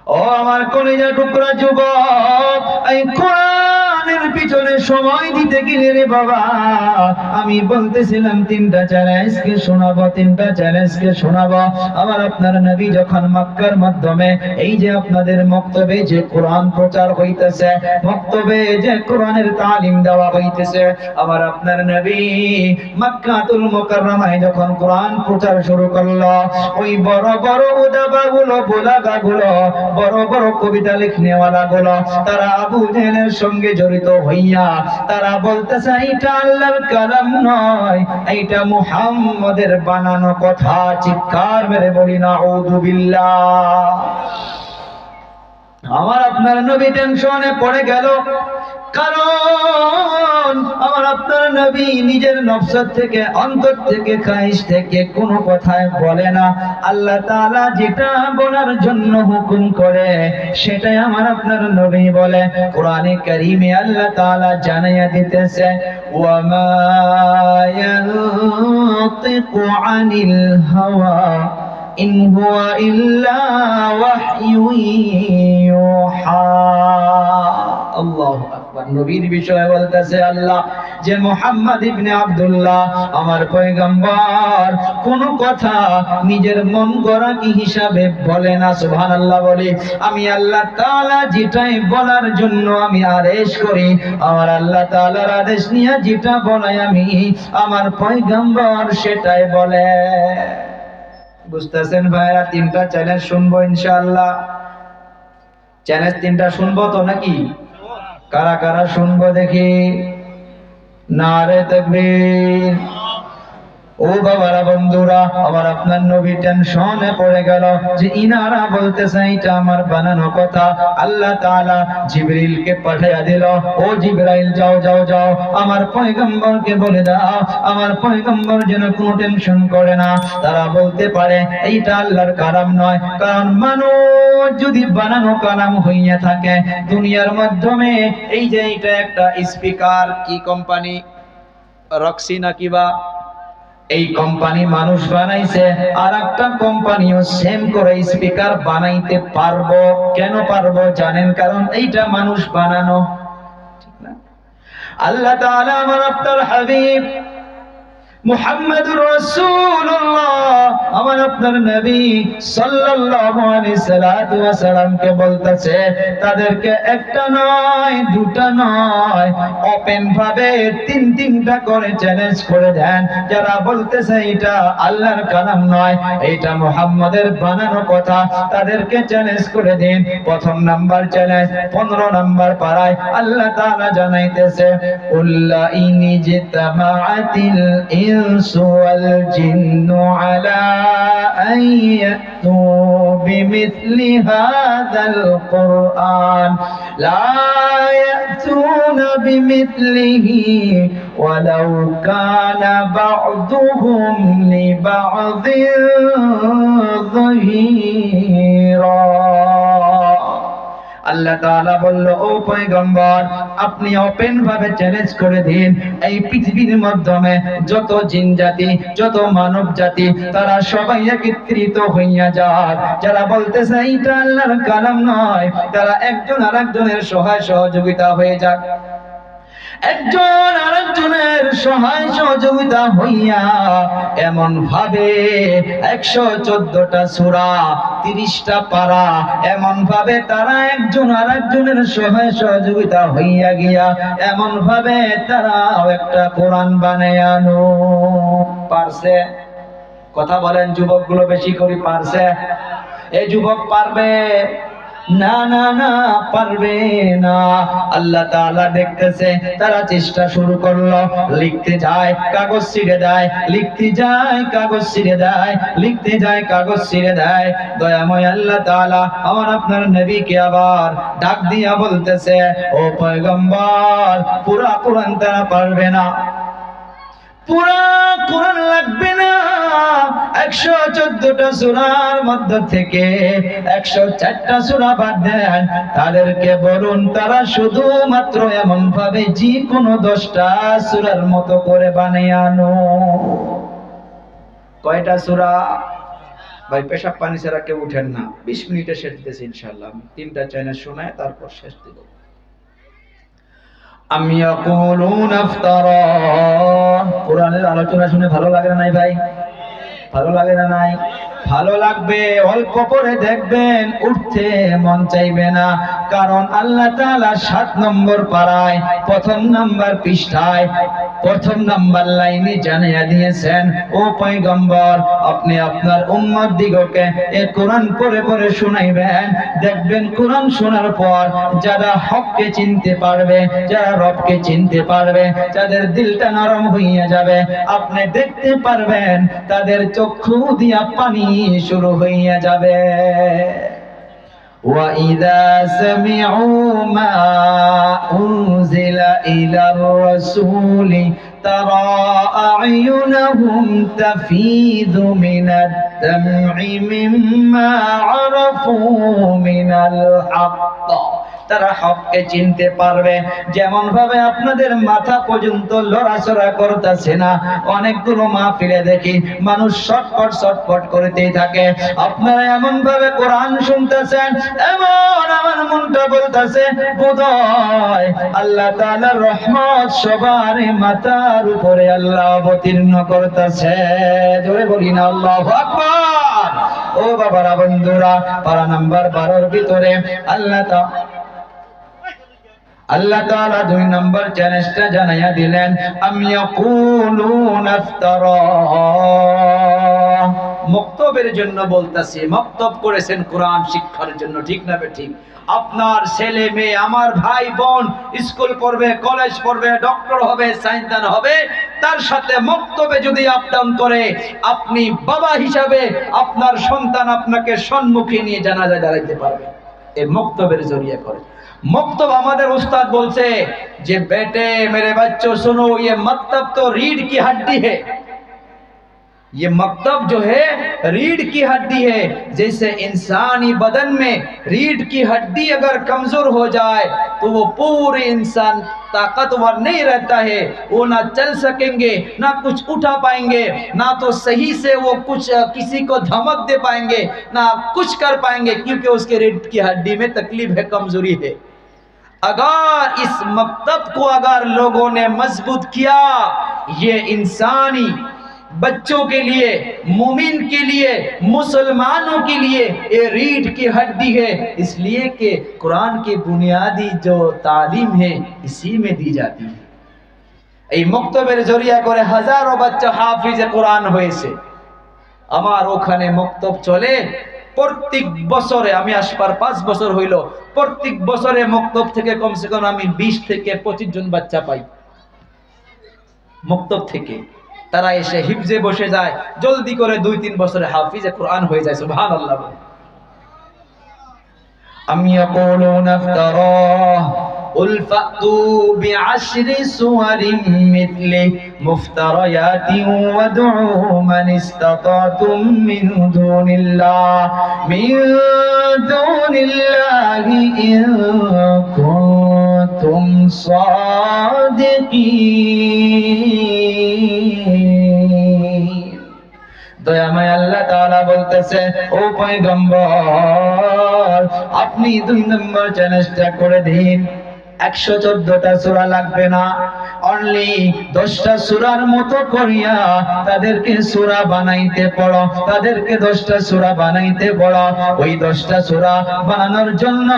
ও আমার কলিজা টুকরা যুবক, এই কোরআনের পিছনে সময় দিতে গেলে রে বাবা, আমি বলতেছিলাম তিনটা চ্যালেঞ্জকে শোনাবো। আমার আপনার নবী যখন মক্কার মাধ্যমে এই যে আপনাদের মক্তবে যে কোরআন প্রচার হইতেছে, মক্তবে যে কোরআনের তালিম দেওয়া হইতেছে, আমার আপনার নবী মক্কাতুল মুকাররমায় যখন কোরআন প্রচার শুরু করলো, ওই বড় বড় উদাবাগুলো বোলাগাগুলো, বড় বড় কবিতা লিখনেওয়ালা গুলো, তারা আবু জেহেলের সঙ্গে জড়িত হইয়া তারা বলতেছে এটা আল্লাহর কালাম নয়, এটা মুহাম্মদের বানানো কথা। চিৎকার মেরে বলি নাউযু বিল্লাহ। আমার আপনার নবী টেনশনে পড়ে গেল, কারণ আমার আপনার নবী নিজের নফস থেকে, অন্তর থেকে, খাইশ থেকে কোনো কথায় বলে না। আল্লাহ তাআলা যেটা বলার জন্য হুকুম করে সেটাই আমার আপনার নবী বলে। কোরআনে কারীমে আল্লাহ তাআলা জানাইয়া দিতেছে, ওয়া মা ইয়ানতিকু আনিল হাওয়া ইন হুয়া ইল্লা ওয়াহয়ুন ইউহা। আল্লাহু আকবার। নবীর বিষয়ে বলতেছে আল্লাহ যে মুহাম্মদ ইবনে আব্দুল্লাহ আমার পয়গম্বর কোন কথা নিজের মন গড়া কি হিসাবে বলে না। সুবহানাল্লাহ বলি। আমি আল্লাহ তাআলা যেটাই বলার জন্য আমি আদেশ করি, আমার আল্লাহ তাআলার আদেশ নিয়ে যেটা বলাই আমি আমার পয়গম্বর সেটাই বলে। বুঝতেছেন ভাইরা? তিনটা চ্যালেঞ্জ শুনবো ইনশাআল্লাহ। চ্যালেঞ্জ তিনটা শুনবো তো নাকি? কারা কারা শুনবো দেখি? নারে তাকবীর। ও বাবারা, বন্ধুরা, আমার আপনার নবী টেনশনে পড়ে গেল যে ইনারা বলতেছে এটা আমার বানানো কথা। আল্লাহ তাআলা জিবরিলকে পাঠিয়ে দিল, ও জিবরাইল যাও যাও যাও আমার পয়গম্বরকে বলে দাও আমার পয়গম্বর যেন কোনো টেনশন করে না। তারা বলতে পারে এইটা আল্লাহর কালাম নয়, কারণ মানুষ যদি বানানো কালাম হইয়া থাকে দুনিয়ার মাধ্যমে, এই যে এটা একটা স্পিকার, কি কোম্পানি, রক্সি নাকি বা, এই কোম্পানি মানুষ বানাইছে, আর একটা কোম্পানিও সেম করে স্পিকার বানাইতে পারবো। কেন পারবো জানেন? কারণ এইটা মানুষ বানানো। ঠিক না? আল্লাহ তাআলা আমার আপনার হাবিব মুহাম্মদুর রাসূলুল্লাহ আমার আপনার নবী সাল্লাল্লাহু আলাইহি সাল্লাতু ওয়া সাল্লামকে বলতেছে তাদেরকে একটা নয় দুটা নয়, ওপেন ভাবে তিনটা করে চ্যালেঞ্জ করে দেন। যারা বলতেছে এটা আল্লাহর কালাম নয়, এটা মুহাম্মদের বানানো কথা, তাদেরকে চ্যালেঞ্জ করে দিন। প্রথম নাম্বার চ্যালেঞ্জ 15 নাম্বার পারায় আল্লাহ তাআলা জানাইতেছে, উল্লা ইনি জিতামাআতিল الإنس والجن على أن يأتوا بمثل هذا القرآن لا يأتون بمثله ولو كان بعضهم لبعض ظهيرا। আল্লাহ তাআলা বলল, ও পয়গম্বর আপনি ওপেন ভাবে চ্যালেঞ্জ করে দিন, এই পৃথিবীর মাধ্যমে যত জিন জাতি, যত মানব জাতি, তারা সবাই একত্রিত হইয়া যাক। যারা বলতেছে এটা আল্লাহর কালাম নয়, তারা একজন আরেকজনের সহায় সহযোগিতা হয়ে যাক। একজন আরেকজনের সহায় সহযোগিতা হইয়া এমন ভাবে 114টা সূরা, 30টা পারা, এমন ভাবে তারা একজন আরেকজনের সহায় সহযোগিতা হইয়া গিয়া এমন ভাবে তারা একটা কোরআন বানায়া আনো। পারছে? কথা বলেন যুবকগুলো বেশি করে, পারছে? এই যুবক পারবে? না না না, পারবে না। আল্লাহ তাআলা দেখতেছে তারা চেষ্টা শুরু করলো, লিখতে যায় কাগজ ছিঁড়ে দেয়, লিখতে যায় কাগজ ছিঁড়ে দেয়, লিখতে যায় কাগজ ছিঁড়ে দেয়। দয়াময় আল্লাহ তাআলা আমার আপনার নবীকে আবার ডাক দিয়া বলতেছে, ও পয়গম্বর পুরা কোরআন তারা পারবে না, পুরা কোরআন লাগবে না। 114টা সূরার মধ্যে থেকে 104টা সূরা বাদ দেন। তাদেরকে বলুন তারা শুধুমাত্র এমন ভাবে যে কোনো 10টা সূরার মতো করে বানিয়ে আনো। কয়টা সূরা? ভাই পেশাব পানি ছাড়া কেউ উঠেন না, 20 মিনিটে শেষ দিতেছি ইনশাআল্লাহ। আমি 3টা চ্যানেল শোনায় তারপর শেষ দিব। আমি ইয়াকুলুনা ইফতারা, কোরআনের আলোচনা শুনে ভালো লাগে না নাই ভাই? ভালো লাগে না নাই? ভালো লাগবে, অল্প করে দেখবেন, উঠতে মন চাইবে না। কারণ আল্লাহ তাআলা 7 নম্বর পারায় 1ম নাম্বার পৃষ্ঠায় 1ম নাম্বার লাইনে জানিয়ে দিয়েছেন, ও পয়গম্বর আপনি আপনার উম্মত দিগকে এই কোরআন পড়ে পড়ে শুনাইবেন। দেখবেন কোরআন শোনার পর যারা হককে চিনতে পারবে, যারা রবকে চিনতে পারবে, যাদের দিলটা নরম হইয়া যাবে, আপনি দেখতে পারবেন তাদের চক্ষু দিয়া পানি শুরু হইয়া যাবে। وَإِذَا سَمِعُوا مَا أُنزِلَ إِلَى الرَّسُولِ تَرَى أَعْيُنَهُمْ تَفِيضُ مِنَ الدَّمْعِ مِمَّا عَرَفُوا مِنَ الْحَقِّ, তারা হককে চিনতে পারবে। যেমন ভাবে আপনাদের মাথা পর্যন্ত লড়াচড়া করতেছে না, অনেকগুলো মাহফিলে দেখি মানুষ শটপট শটপট করতেই থাকে। আপনারা এমন ভাবে কোরআন শুনতেছেন, এমন আমার মনটা বলতেছে বোধহয় আল্লাহ তাআলার রহমত সবার মাথার উপরে আল্লাহ অবতীর্ণ করতেছে। জোরে বলি না আল্লাহু আকবার। ও বাবারা, বন্ধুরা, পারা নাম্বার 12 এর ভিতরে আল্লাহ তাআলা 2 নম্বর চ্যালেঞ্জটা জানাইয়া দিলেন, আমি ইয়াকুলুনা ইফতারা। মক্তবের জন্য বলতাছি, মক্তব করেছেন কোরআন শিক্ষার জন্য, ঠিক না ঠিক? আপনার ছেলে মেয়ে, আমার ভাই বোন স্কুল পড়বে, কলেজ পড়বে, ডক্টর হবে, সায়েন্সদান হবে, তার সাথে মক্তবে যদি আপডাউন করে, আপনি বাবা হিসাবে আপনার সন্তান আপনাকে সম্মুখে নিয়ে জানাজায় দাঁড়াইতে পারবে এই মক্তবের জরিয়া করে। मक्तब हमारे उस्ताद बोलते जे बेटे मेरे बच्चों सुनो, ये मक्तब तो रीढ़ की हड्डी है। ये मक्तब जो है रीढ़ की हड्डी है। जैसे इंसानी बदन में रीढ़ की हड्डी अगर कमजोर हो जाए तो वो पूरे इंसान ताकतवर नहीं रहता है, वो ना चल सकेंगे, ना कुछ उठा पाएंगे, ना तो सही से वो कुछ किसी को धमक दे पाएंगे, ना कुछ कर पाएंगे, क्योंकि उसके रीढ़ की हड्डी में तकलीफ है, कमजोरी है। अगर इस मक्तब को अगर लोगों ने मजबूत किया, ये इंसानी बच्चों के लिए, मोमिन के लिए, मुसलमानों के लिए ये रीढ़ की हड्डी है। इसलिए कि कुरान की बुनियादी जो तालीम है इसी में दी जाती है। এই মক্তবের জরিয়া করে হাজারো বাচ্চা হাফিজে কোরআন হয়েছে। আমার ওখানে মক্তব চলে প্রত্যেক বছরে, আমি আসবার 5 বছর হইল, প্রত্যেক বছরে মক্তব থেকে কমসে কম আমি 20 থেকে 25 জন বাচ্চা পাই। মক্তব থেকে তারা এসে হিফজে বসে যায়, জলদি করে 2-3 বছরে হাফিজে কোরআন হয়ে যায়। সুবহানাল্লাহ। আমি ইয়াকুলুনা ইফতারা قل فأتوا بعشر سور مثله مفتريات وادعوا من استطعتم من دون الله إن كنتم صادقين। দয়াময় আল্লাহ তাআলা বলতেছে, ও পয়গম্বর আপনি 2 নম্বর চ্যালেঞ্জটা করে দিন। 114টা সূরা লাগবে না, অনলি 10টা সূরার মতো করিয়া তাদেরকে সূরা বানাইতে পড়ো, তাদেরকে 10টা সূরা বানাইতে পড়ো। ওই 10টা সূরা বানানোর জন্য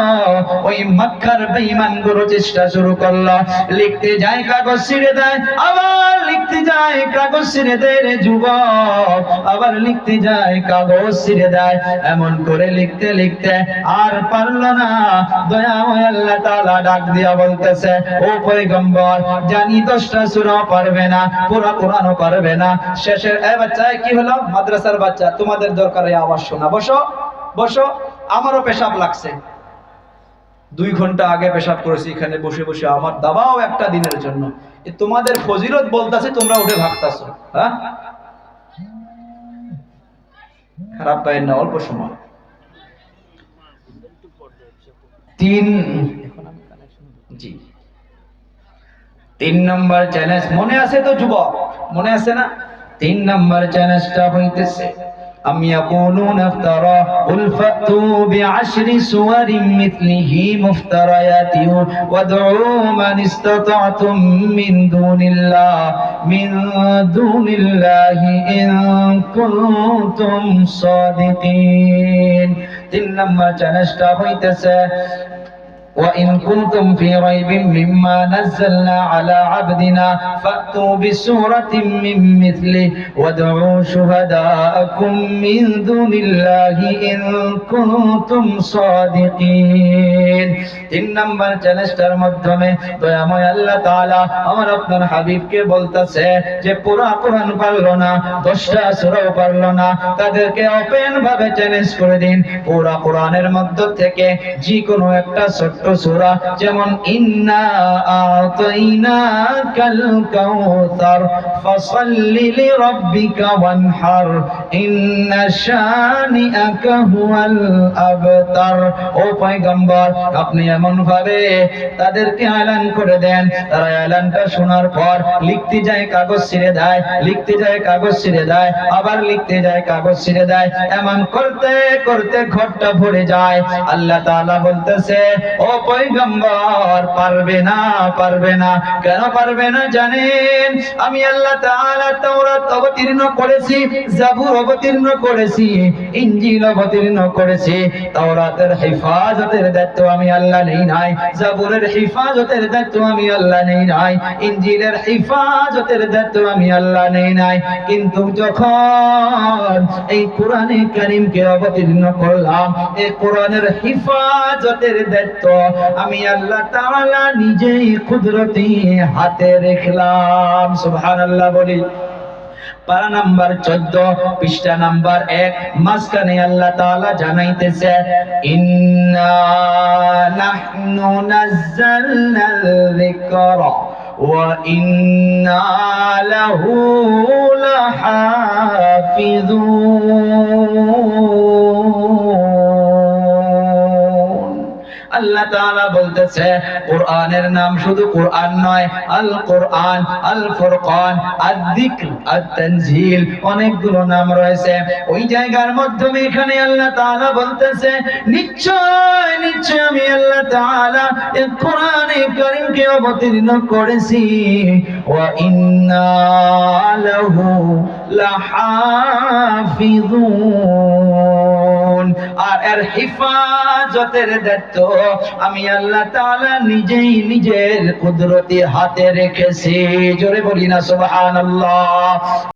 ওই মক্কার বেঈমানগুলো চেষ্টা শুরু করলো। লিখতে যায় কাগজ ছিঁড়ে দেয়, আবার লিখতে যায় কাগজ ছিঁড়ে দেয় রে যুবক, আবার লিখতে যায় কাগজ ছিঁড়ে দেয়। এমন করে লিখতে লিখতে আর পারলো না। দয়াময় আল্লাহ তাআলা ডাক দিয়া বলতেছে, ও পয়গম্বর জানি 10টা সূরা পারবে না, পুরো কোরআনও পারবে না। শেষের এই বাচ্চা কি হলো, মাদ্রাসার বাচ্চা, তোমাদের দরকার এই আওয়াজ শোনা। বসো বসো, আমারও পেশাব লাগছে, 2 ঘন্টা আগে পেশাব করেছি এখানে বসে বসে, আমার দাবাও একটা দিনের জন্য। তোমাদের ফজিলত বলতাছে, তোমরা উঠে ভাগতাছো। হ্যাঁ, খারাপ পায় না, অল্প সময়। 3 নম্বর চ্যালেঞ্জ মনে আছে তো যুবক? মনে আছে না? 3 নম্বর চ্যালেঞ্জটা হইতেছে أم يقولون افترى قل فأتوا بعشر سور مثله مفتريات وادعوا من استطعتم من دون الله إن كنتم صادقين. 3 নম্বর চ্যালেঞ্জটা হইতেছে وإن كنتم في ريب مما نزلنا على عبدنا فأتوا بسورة من مثله وادعوا شهداءكم من دون الله إن كنتم صادقين. 3 নম্বর চ্যালেঞ্জটার মাধ্যমে দয়াময় আল্লাহ তাআলা আমার আপনার হাবিবকে বলতেছে যে পুরা কোরআন পারলো না, 10টা সূরাও পারলো না, তাদেরকে ওপেন ভাবে চ্যালেঞ্জ করে দিন পুরা কোরআনের মধ্য থেকে যে কোনো একটা ছোট্ট সূরা, যেমন ইন্না আতাইনাকাল কাউসার ফাসাল্লি লিরাব্বিকা ওয়ানহার ইন্না শানিআকা হুয়াল আবতার। ও পয়গম্বর, আপনি এমন ভাবে তাদেরকে এলান করে দেন, তারা এলানটা শোনার পর লিখতে যায় কাগজ ছিঁড়ে দেয়, লিখতে যায় কাগজ ছিঁড়ে দেয়, আবার লিখতে যায় কাগজ ছিঁড়ে দেয়, এমন করতে করতে ঘরটা ভরে যায়। আল্লাহ তাআলা বলতেছে ও পয়গম্বর পারবে না, পারবে না। কেন পারবে না জানেন? আমি আল্লাহ তাআলা তাওরাত অবতীর্ণ করেছি, জাবুর অবতীর্ণ করেছি, ইনজিল অবতীর্ণ করেছি। তাওরাতের হেফাজতের দায়িত্ব আমি আল্লাহ নেই নাই, জাবুরের হেফাজতের দায়িত্ব আমি আল্লাহ নেই নাই, ইনজিলের হেফাজতের দায়িত্ব আমি আল্লাহ নেই নাই। কিন্তু যখন এই কোরআনে কারীমকে অবতীর্ণ করলাম, এই কোরআনের হেফাজতের দায়িত্ব আমি আল্লাহ তাআলা নিজেই কুদরতি হাতে রাখলাম। সুবহানাল্লাহ বলি। পারা নাম্বার 14, পৃষ্ঠা নাম্বার 1, মাঝখানে আল্লাহ তাআলা জানাইতেছে ইন্না নাহনু নাযালনাল যিকরা ওয়া ইন্না লাহু লাহাফিজুন। আল্লাহ তাআলা বলতেছে কোরআনের নাম শুধু কোরআন নয়, আল কোরআন, আল ফুরকান, আয-যিকর, আত-তানজিল, অনেকগুলো নাম রয়েছে। ওই জায়গার মাধ্যমে এখানে আল্লাহ তাআলা বলতেছে নিশ্চয় নিশ্চয় আমি আল্লাহ তাআলা এই কোরআনে কারীমকে অবতীর্ণ করেছি, ওয়া ইন্না লাহু লাহাফিজুন, আর এর হেফাজতের দায়িত্ব আমি আল্লাহ তাআলা নিজেই নিজের কুদরতি হাতে রেখেছি। জোরে বলি না সুবহানাল্লাহ।